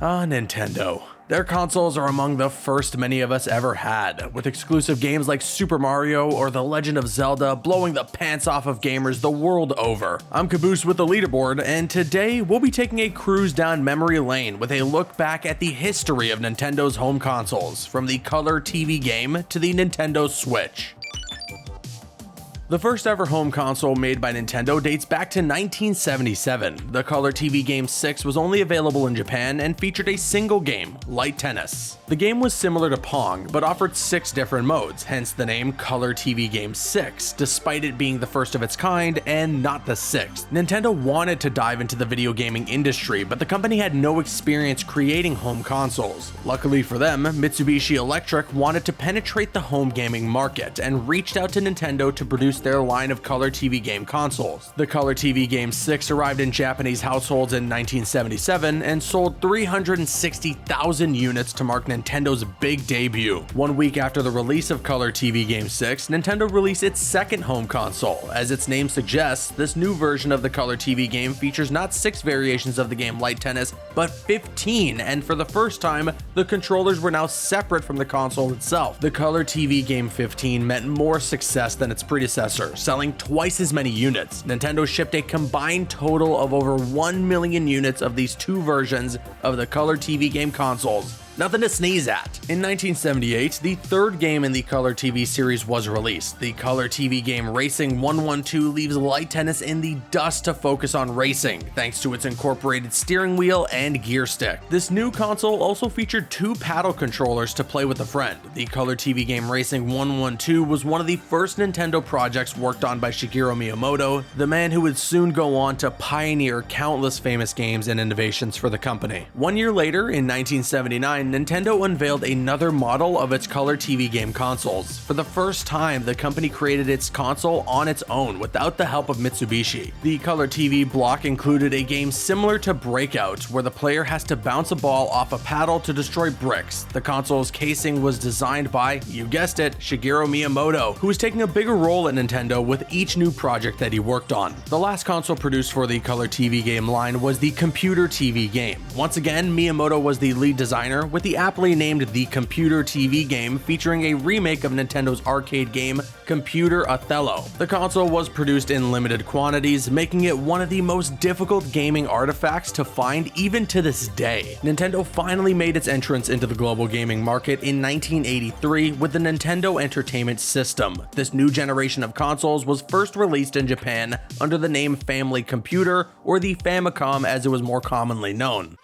Nintendo. Their consoles are among the first many of us ever had, with exclusive games like Super Mario or The Legend of Zelda blowing the pants off of gamers the world over. I'm Caboose with the Leaderboard, and today we'll be taking a cruise down memory lane with a look back at the history of Nintendo's home consoles, from the color TV game to the Nintendo Switch. The first ever home console made by Nintendo dates back to 1977. The Color TV Game 6 was only available in Japan and featured a single game, Light Tennis. The game was similar to Pong, but offered 6 different modes, hence the name Color TV Game 6, despite it being the first of its kind and not the 6th. Nintendo wanted to dive into the video gaming industry, but the company had no experience creating home consoles. Luckily for them, Mitsubishi Electric wanted to penetrate the home gaming market and reached out to Nintendo to produce their line of Color TV game consoles. The Color TV Game 6 arrived in Japanese households in 1977 and sold 360,000 units to mark Nintendo's big debut. 1 week after the release of Color TV Game 6, Nintendo released its second home console. As its name suggests, this new version of the Color TV game features not 6 variations of the game Light Tennis, but 15, and for the first time, the controllers were now separate from the console itself. The Color TV Game 15 meant more success than its predecessor, selling twice as many units. Nintendo shipped a combined total of over 1 million units of these two versions of the Color TV game consoles. Nothing to sneeze at. In 1978, the third game in the Color TV series was released. The Color TV game Racing 112 leaves Light Tennis in the dust to focus on racing, thanks to its incorporated steering wheel and gear stick. This new console also featured 2 paddle controllers to play with a friend. The Color TV game Racing 112 was one of the first Nintendo projects worked on by Shigeru Miyamoto, the man who would soon go on to pioneer countless famous games and innovations for the company. 1 year later, in 1979, Nintendo unveiled another model of its Color TV game consoles. For the first time, the company created its console on its own without the help of Mitsubishi. The Color TV block included a game similar to Breakout, where the player has to bounce a ball off a paddle to destroy bricks. The console's casing was designed by, you guessed it, Shigeru Miyamoto, who was taking a bigger role at Nintendo with each new project that he worked on. The last console produced for the Color TV game line was the Computer TV game. Once again, Miyamoto was the lead designer, with the aptly named The Computer TV Game featuring a remake of Nintendo's arcade game Computer Othello. The console was produced in limited quantities, making it one of the most difficult gaming artifacts to find even to this day. Nintendo finally made its entrance into the global gaming market in 1983 with the Nintendo Entertainment System. This new generation of consoles was first released in Japan under the name Family Computer, or the Famicom as it was more commonly known.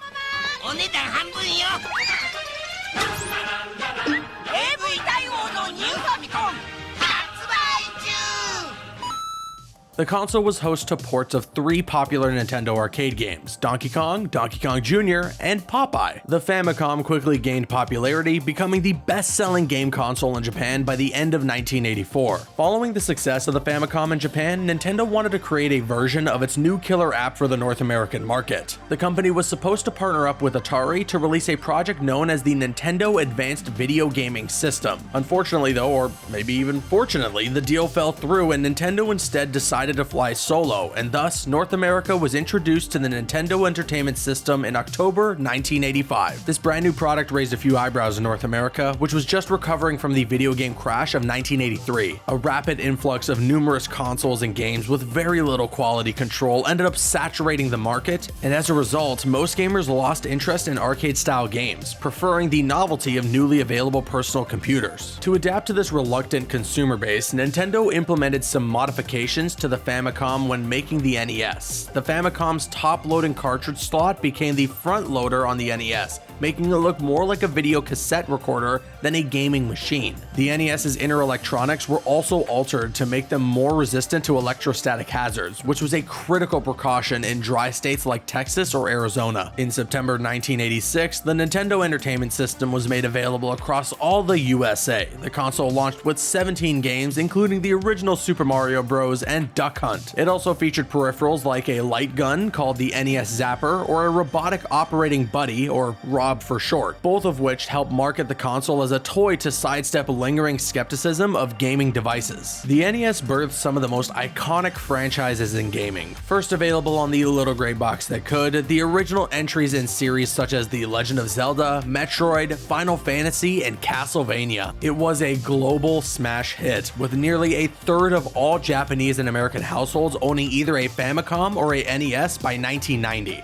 The console was host to ports of 3 popular Nintendo arcade games, Donkey Kong, Donkey Kong Jr., and Popeye. The Famicom quickly gained popularity, becoming the best-selling game console in Japan by the end of 1984. Following the success of the Famicom in Japan, Nintendo wanted to create a version of its new killer app for the North American market. The company was supposed to partner up with Atari to release a project known as the Nintendo Advanced Video Gaming System. Unfortunately though, or maybe even fortunately, the deal fell through and Nintendo instead decided to fly solo, and thus North America was introduced to the Nintendo Entertainment System in October 1985. This brand new product raised a few eyebrows in North America, which was just recovering from the video game crash of 1983. A rapid influx of numerous consoles and games with very little quality control ended up saturating the market, and as a result, most gamers lost interest in arcade-style games, preferring the novelty of newly available personal computers. To adapt to this reluctant consumer base, Nintendo implemented some modifications to the Famicom when making the NES. The Famicom's top-loading cartridge slot became the front loader on the NES, making it look more like a video cassette recorder than a gaming machine. The NES's inner electronics were also altered to make them more resistant to electrostatic hazards, which was a critical precaution in dry states like Texas or Arizona. In September 1986, the Nintendo Entertainment System was made available across all the USA. The console launched with 17 games, including the original Super Mario Bros. And Duck Hunt. It also featured peripherals like a light gun called the NES Zapper, or a robotic operating buddy, or ROB GameCube for short, both of which helped market the console as a toy to sidestep lingering skepticism of gaming devices. The NES birthed some of the most iconic franchises in gaming. First available on the little gray box that could, the original entries in series such as The Legend of Zelda, Metroid, Final Fantasy, and Castlevania. It was a global smash hit, with nearly a third of all Japanese and American households owning either a Famicom or a NES by 1990.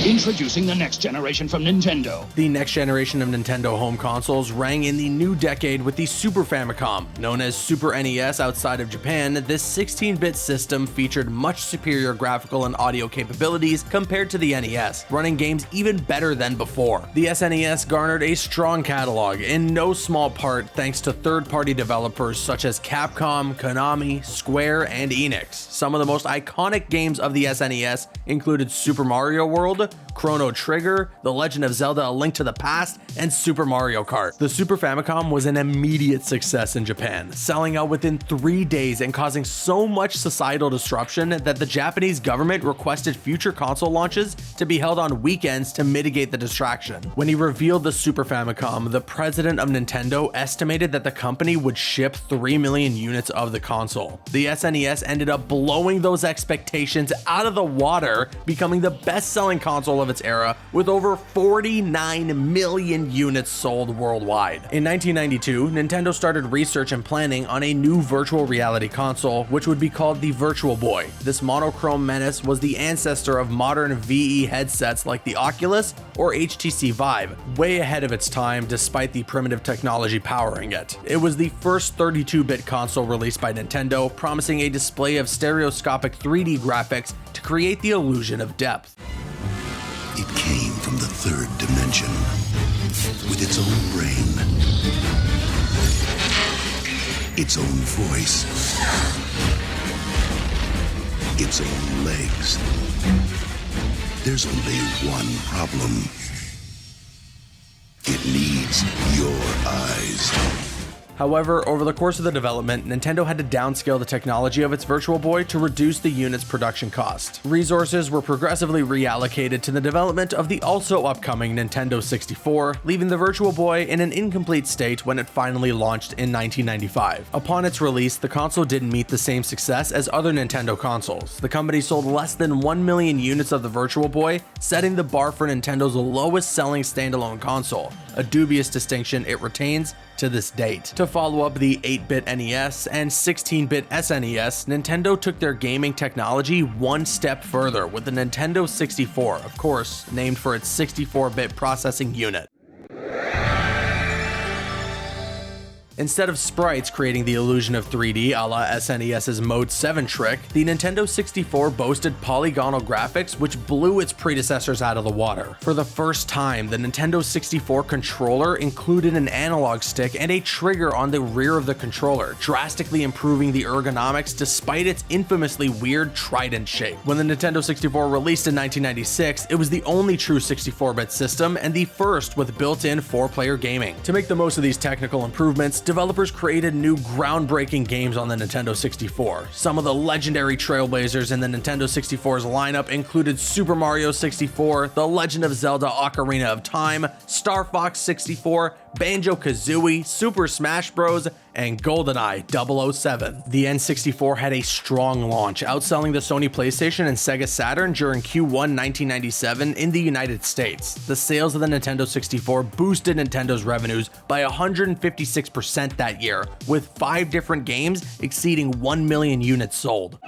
Introducing the next generation from Nintendo. The next generation of Nintendo home consoles rang in the new decade with the Super Famicom. Known as Super NES outside of Japan, this 16-bit system featured much superior graphical and audio capabilities compared to the NES, running games even better than before. The SNES garnered a strong catalog, in no small part thanks to third-party developers such as Capcom, Konami, Square, and Enix. Some of the most iconic games of the SNES included Super Mario World, Chrono Trigger, The Legend of Zelda: A Link to the Past, and Super Mario Kart. The Super Famicom was an immediate success in Japan, selling out within 3 days and causing so much societal disruption that the Japanese government requested future console launches to be held on weekends to mitigate the distraction. When he revealed the Super Famicom, the president of Nintendo estimated that the company would ship 3 million units of the console. The SNES ended up blowing those expectations out of the water, becoming the best-selling console of its era with over 49 million units sold worldwide. In 1992, Nintendo started research and planning on a new virtual reality console, which would be called the Virtual Boy. This monochrome menace was the ancestor of modern VE headsets like the Oculus or HTC Vive, way ahead of its time despite the primitive technology powering it. It was the first 32-bit console released by Nintendo, promising a display of stereoscopic 3D graphics to create the illusion of depth. It came from the third dimension, with its own brain, its own voice, its own legs. There's only one problem. It needs your eyes. However, over the course of the development, Nintendo had to downscale the technology of its Virtual Boy to reduce the unit's production cost. Resources were progressively reallocated to the development of the also upcoming Nintendo 64, leaving the Virtual Boy in an incomplete state when it finally launched in 1995. Upon its release, the console didn't meet the same success as other Nintendo consoles. The company sold less than 1 million units of the Virtual Boy, setting the bar for Nintendo's lowest selling standalone console, a dubious distinction it retains to this date. To follow up the 8-bit NES and 16-bit SNES, Nintendo took their gaming technology one step further with the Nintendo 64, of course, named for its 64-bit processing unit. Instead of sprites creating the illusion of 3D a la SNES's Mode 7 trick, the Nintendo 64 boasted polygonal graphics which blew its predecessors out of the water. For the first time, the Nintendo 64 controller included an analog stick and a trigger on the rear of the controller, drastically improving the ergonomics despite its infamously weird trident shape. When the Nintendo 64 released in 1996, it was the only true 64-bit system and the first with built-in 4-player gaming. To make the most of these technical improvements, developers created new groundbreaking games on the Nintendo 64. Some of the legendary trailblazers in the Nintendo 64's lineup included Super Mario 64, The Legend of Zelda: Ocarina of Time, Star Fox 64, Banjo-Kazooie, Super Smash Bros., and GoldenEye 007. The N64 had a strong launch, outselling the Sony PlayStation and Sega Saturn during Q1 1997 in the United States. The sales of the Nintendo 64 boosted Nintendo's revenues by 156% that year, with 5 different games exceeding 1 million units sold.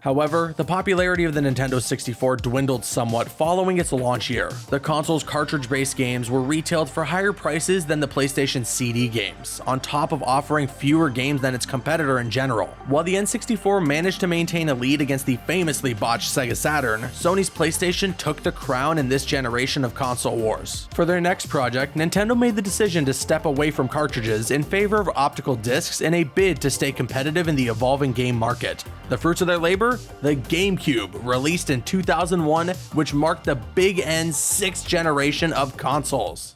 However, the popularity of the Nintendo 64 dwindled somewhat following its launch year. The console's cartridge-based games were retailed for higher prices than the PlayStation CD games, on top of offering fewer games than its competitor in general. While the N64 managed to maintain a lead against the famously botched Sega Saturn, Sony's PlayStation took the crown in this generation of console wars. For their next project, Nintendo made the decision to step away from cartridges in favor of optical discs in a bid to stay competitive in the evolving game market. The fruits of their labor? The GameCube, released in 2001, which marked the Big N's 6th generation of consoles.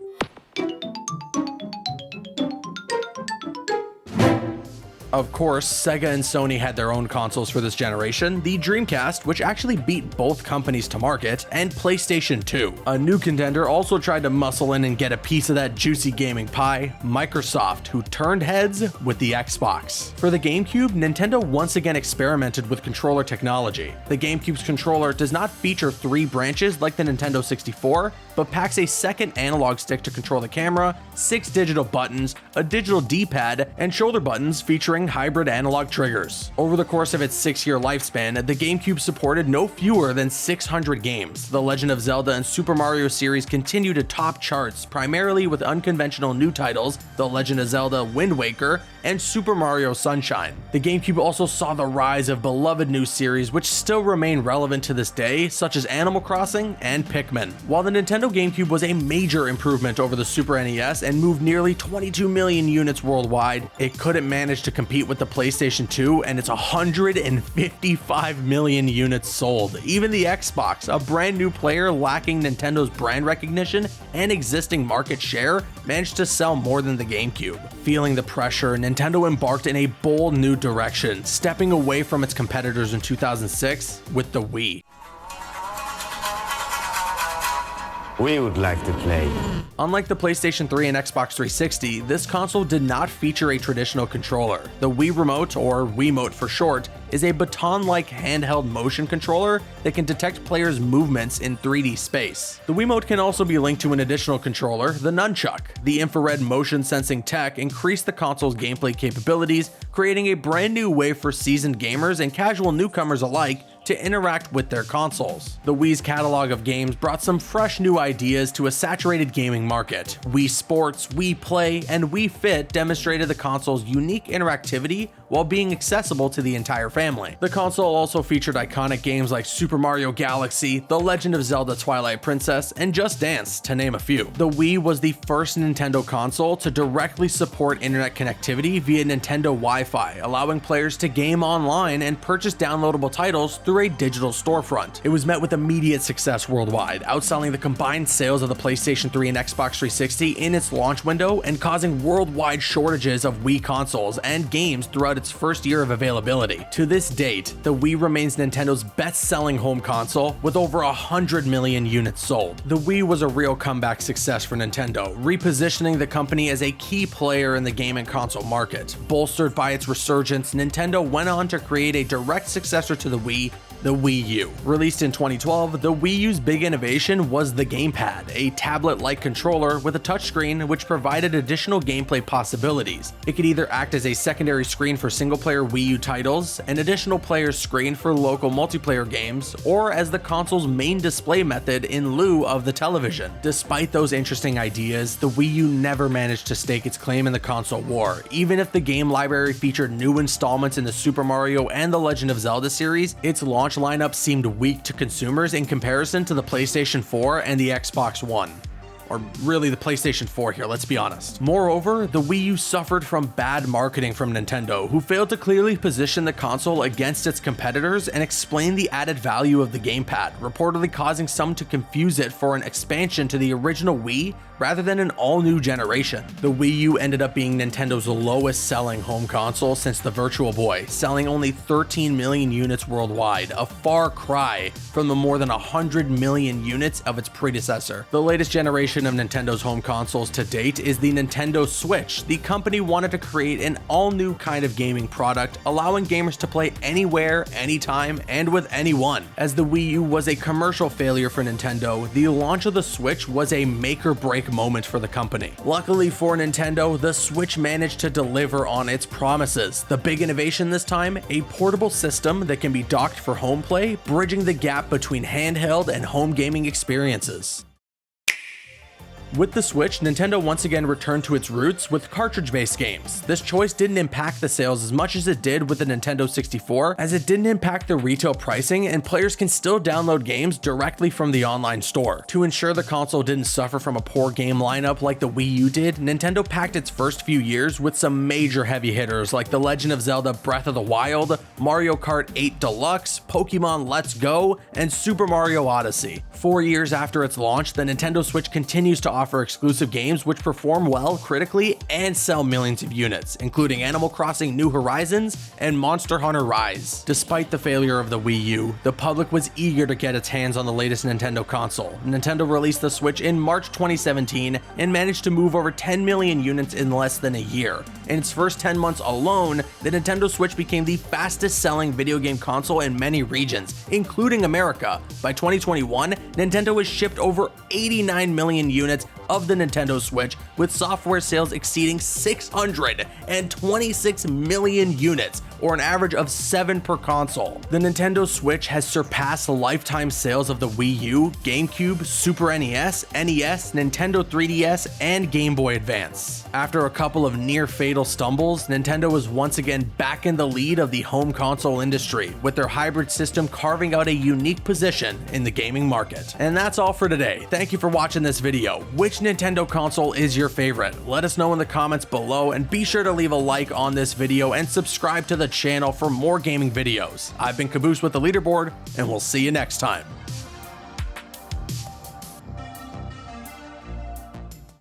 Of course, Sega and Sony had their own consoles for this generation, the Dreamcast, which actually beat both companies to market, and PlayStation 2. A new contender also tried to muscle in and get a piece of that juicy gaming pie, Microsoft, who turned heads with the Xbox. For the GameCube, Nintendo once again experimented with controller technology. The GameCube's controller does not feature 3 branches like the Nintendo 64, but packs a second analog stick to control the camera, 6 digital buttons, a digital D-pad, and shoulder buttons featuring hybrid analog triggers. Over the course of its 6-year lifespan, the GameCube supported no fewer than 600 games. The Legend of Zelda and Super Mario series continue to top charts, primarily with unconventional new titles, The Legend of Zelda Wind Waker and Super Mario Sunshine. The GameCube also saw the rise of beloved new series which still remain relevant to this day, such as Animal Crossing and Pikmin. While the Nintendo GameCube was a major improvement over the Super NES and moved nearly 22 million units worldwide, it couldn't manage to compete with the PlayStation 2 and its 155 million units sold. Even the Xbox, a brand new player lacking Nintendo's brand recognition and existing market share, managed to sell more than the GameCube. Feeling the pressure, Nintendo embarked in a bold new direction, stepping away from its competitors in 2006 with the Wii. We would like to play. Unlike the PlayStation 3 and Xbox 360, this console did not feature a traditional controller. The Wii Remote, or Wiimote for short, is a baton-like handheld motion controller that can detect players' movements in 3D space. The Wiimote can also be linked to an additional controller, the Nunchuck. The infrared motion sensing tech increased the console's gameplay capabilities, creating a brand new way for seasoned gamers and casual newcomers alike to interact with their consoles. The Wii's catalog of games brought some fresh new ideas to a saturated gaming market. Wii Sports, Wii Play, and Wii Fit demonstrated the console's unique interactivity while being accessible to the entire family. The console also featured iconic games like Super Mario Galaxy, The Legend of Zelda Twilight Princess, and Just Dance, to name a few. The Wii was the first Nintendo console to directly support internet connectivity via Nintendo Wi-Fi, allowing players to game online and purchase downloadable titles through a digital storefront. It was met with immediate success worldwide, outselling the combined sales of the PlayStation 3 and Xbox 360 in its launch window and causing worldwide shortages of Wii consoles and games throughout its first year of availability. To this date, the Wii remains Nintendo's best-selling home console with over 100 million units sold. The Wii was a real comeback success for Nintendo, repositioning the company as a key player in the gaming console market. Bolstered by its resurgence, Nintendo went on to create a direct successor to the Wii, the Wii U. Released in 2012, the Wii U's big innovation was the Gamepad, a tablet-like controller with a touchscreen which provided additional gameplay possibilities. It could either act as a secondary screen for single-player Wii U titles, an additional player's screen for local multiplayer games, or as the console's main display method in lieu of the television. Despite those interesting ideas, the Wii U never managed to stake its claim in the console war. Even if the game library featured new installments in the Super Mario and The Legend of Zelda series, its launch lineup seemed weak to consumers in comparison to the PlayStation 4 and the Xbox One. Or really the PlayStation 4 here, let's be honest. Moreover, the Wii U suffered from bad marketing from Nintendo, who failed to clearly position the console against its competitors and explain the added value of the gamepad, reportedly causing some to confuse it for an expansion to the original Wii rather than an all-new generation. The Wii U ended up being Nintendo's lowest-selling home console since the Virtual Boy, selling only 13 million units worldwide, a far cry from the more than 100 million units of its predecessor. The latest generation of Nintendo's home consoles to date is the Nintendo Switch. The company wanted to create an all-new kind of gaming product, allowing gamers to play anywhere, anytime, and with anyone. As the Wii U was a commercial failure for Nintendo, the launch of the Switch was a make-or-break moment for the company. Luckily for Nintendo, the Switch managed to deliver on its promises. The big innovation this time, a portable system that can be docked for home play, bridging the gap between handheld and home gaming experiences. With the Switch, Nintendo once again returned to its roots with cartridge-based games. This choice didn't impact the sales as much as it did with the Nintendo 64, as it didn't impact the retail pricing and players can still download games directly from the online store. To ensure the console didn't suffer from a poor game lineup like the Wii U did, Nintendo packed its first few years with some major heavy hitters like The Legend of Zelda Breath of the Wild, Mario Kart 8 Deluxe, Pokemon Let's Go, and Super Mario Odyssey. 4 years after its launch, the Nintendo Switch continues to offer offer exclusive games which perform well critically and sell millions of units, including Animal Crossing New Horizons and Monster Hunter Rise. Despite the failure of the Wii U, the public was eager to get its hands on the latest Nintendo console. Nintendo released the Switch in March 2017 and managed to move over 10 million units in less than a year. In its first 10 months alone, the Nintendo Switch became the fastest selling video game console in many regions, including America. By 2021, Nintendo has shipped over 89 million units of the Nintendo Switch, with software sales exceeding 626 million units, or an average of 7 per console. The Nintendo Switch has surpassed lifetime sales of the Wii U, GameCube, Super NES, NES, Nintendo 3DS, and Game Boy Advance. After a couple of near-fatal stumbles, Nintendo is once again back in the lead of the home console industry, with their hybrid system carving out a unique position in the gaming market. And that's all for today. Thank you for watching this video. Which Nintendo console is your favorite? Let us know in the comments below, and be sure to leave a like on this video and subscribe to the channel for more gaming videos. I've been Caboose with the Leaderboard, and we'll see you next time.